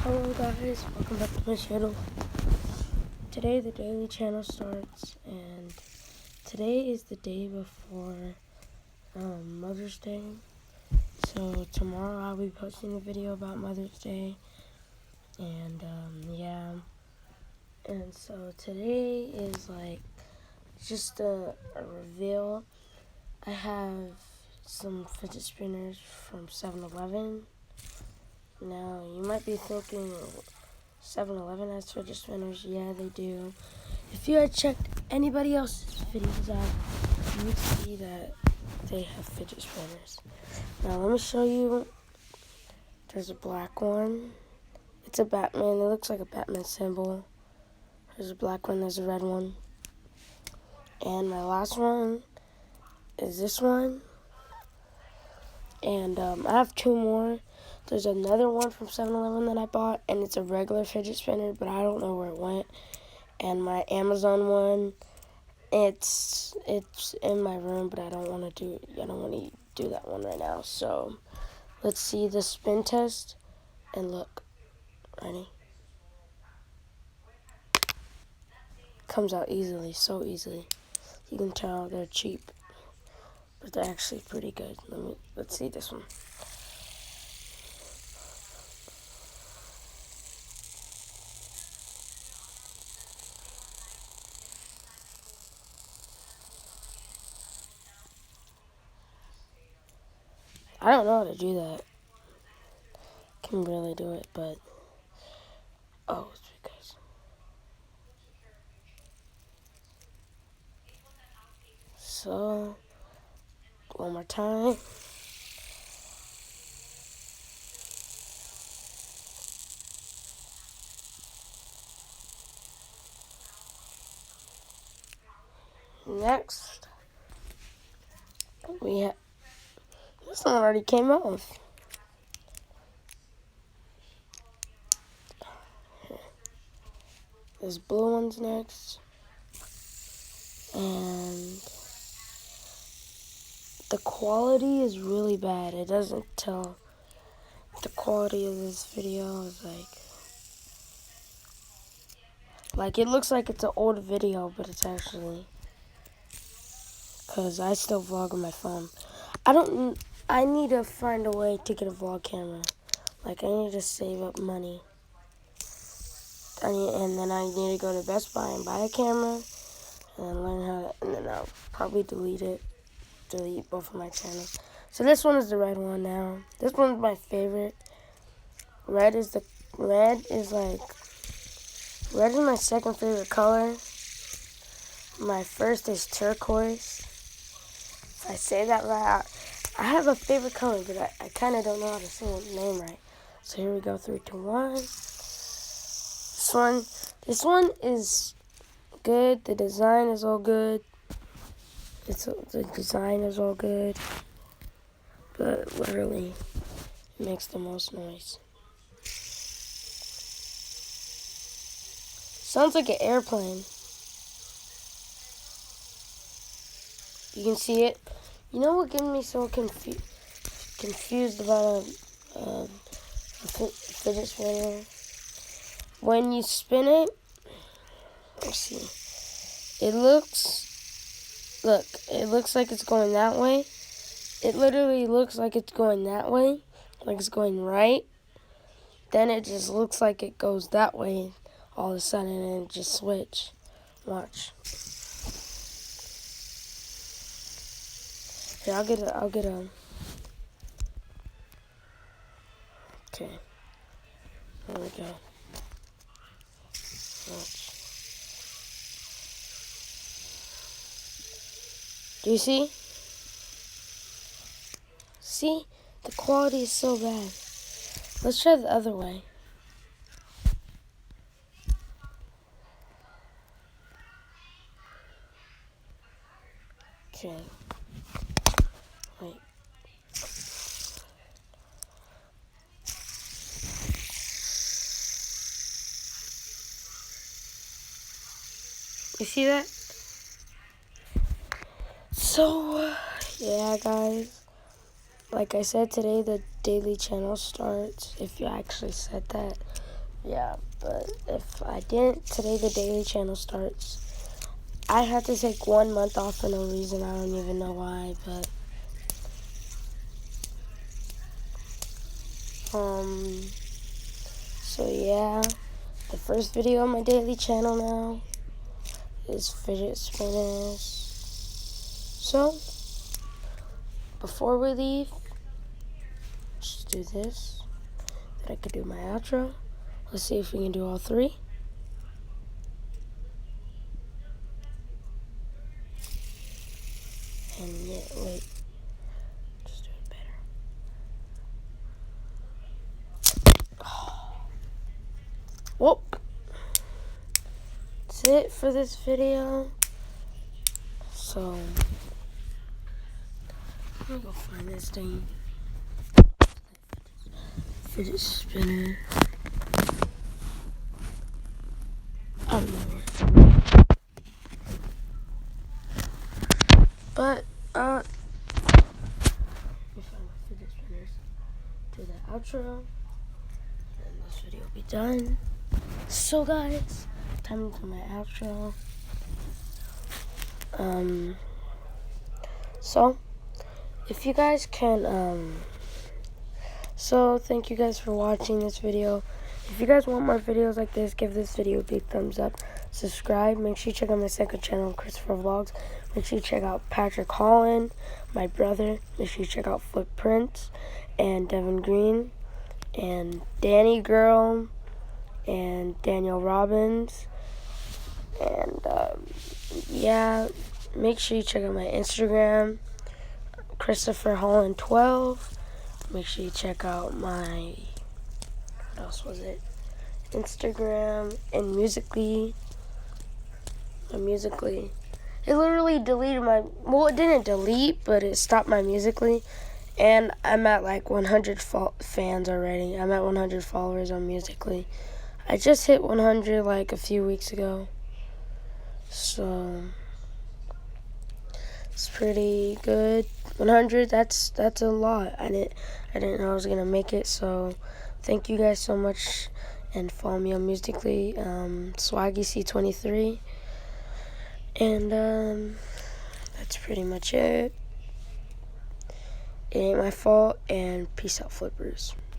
Hello guys, welcome back to my channel. Today the daily channel starts, and today is the day before Mother's Day. So tomorrow I'll be posting a video about Mother's Day, and yeah. And so today is like just a reveal. I have some fidget spinners from 7-Eleven. Now you might be thinking, 7-Eleven has fidget spinners. Yeah, they do. If you had checked anybody else's videos out, you would see that they have fidget spinners. Now let me show you. There's a black one. It's a Batman. It looks like a Batman symbol. There's a black one. There's a red one. And my last one is this one. And I have two more. There's another one from 7-Eleven that I bought, and it's a regular fidget spinner, but I don't know where it went. And my Amazon one, it's in my room, but I don't want to do that one right now. So let's see the spin test, and look, ready? Comes out easily, so easily. You can tell they're cheap, but they're actually pretty good. Let's see this one. I don't know how to do that. Can really do it, but it's because. So one more time. Next, we have this one already came off. There's blue ones next, and the quality is really bad. It doesn't tell. The quality of this video is like it looks like it's an old video, but it's actually, because I still vlog on my phone. I need to find a way to get a vlog camera. Like, I need to save up money. And then I need to go to Best Buy and buy a camera and learn how to, and then I'll probably delete both of my channels. So this one is the red one now. This one's my favorite. Red is my second favorite color. My first is turquoise. If I say that right, I have a favorite color, but I kind of don't know how to say the name right. So here we go, 3, 2, 1. This one is good. The design is all good. The design is all good, but literally it makes the most noise. Sounds like an airplane. You can see it. You know what gets me so confused about a fidget spinner? When you spin it, let's see. It looks like it's going that way. It literally looks like it's going that way, like it's going right. Then it just looks like it goes that way all of a sudden, and it just switch. Watch. Here, I'll get a. Okay. There we go. Watch. Do you see? See? The quality is so bad. Let's try the other way. Okay. Wait. You see that? So, yeah, guys. Like I said, today the daily channel starts. If you actually said that. yeah, but if I didn't, today the daily channel starts. I had to take 1 month off for no reason. I don't even know why, but so yeah, the first video on my daily channel now is fidget spinners. So before we leave, let's do this. Then I could do my outro. Let's see if we can do all three. And yeah, wait. Just do it better. Oh. Whoop. That's it for this video. So, I'm gonna go find this thing. Fidget spinner. I don't know where. But, let me find my fidget spinners. Do the outro. And this video will be done. So, guys, time to do my outro. So, if you guys can, so thank you guys for watching this video. If you guys want more videos like this, give this video a big thumbs up. Subscribe. Make sure you check out my second channel, Christopher Vlogs. Make sure you check out Patrick Holland, my brother. Make sure you check out Footprints and Devin Green and Danny Girl and Daniel Robbins. And yeah, make sure you check out my Instagram, Christopher Holland 12. Make sure you check out my, what else was it? Instagram and Musically. It literally deleted my, well, it didn't delete, but it stopped my Musically. And I'm at like 100 fans already. I'm at 100 followers on Musically. I just hit 100 like a few weeks ago. So it's pretty good. 100, that's a lot. I didn't know I was gonna make it. So thank you guys so much, and follow me on Musically, SwaggyC23, and that's pretty much it. It ain't my fault, and peace out, flippers.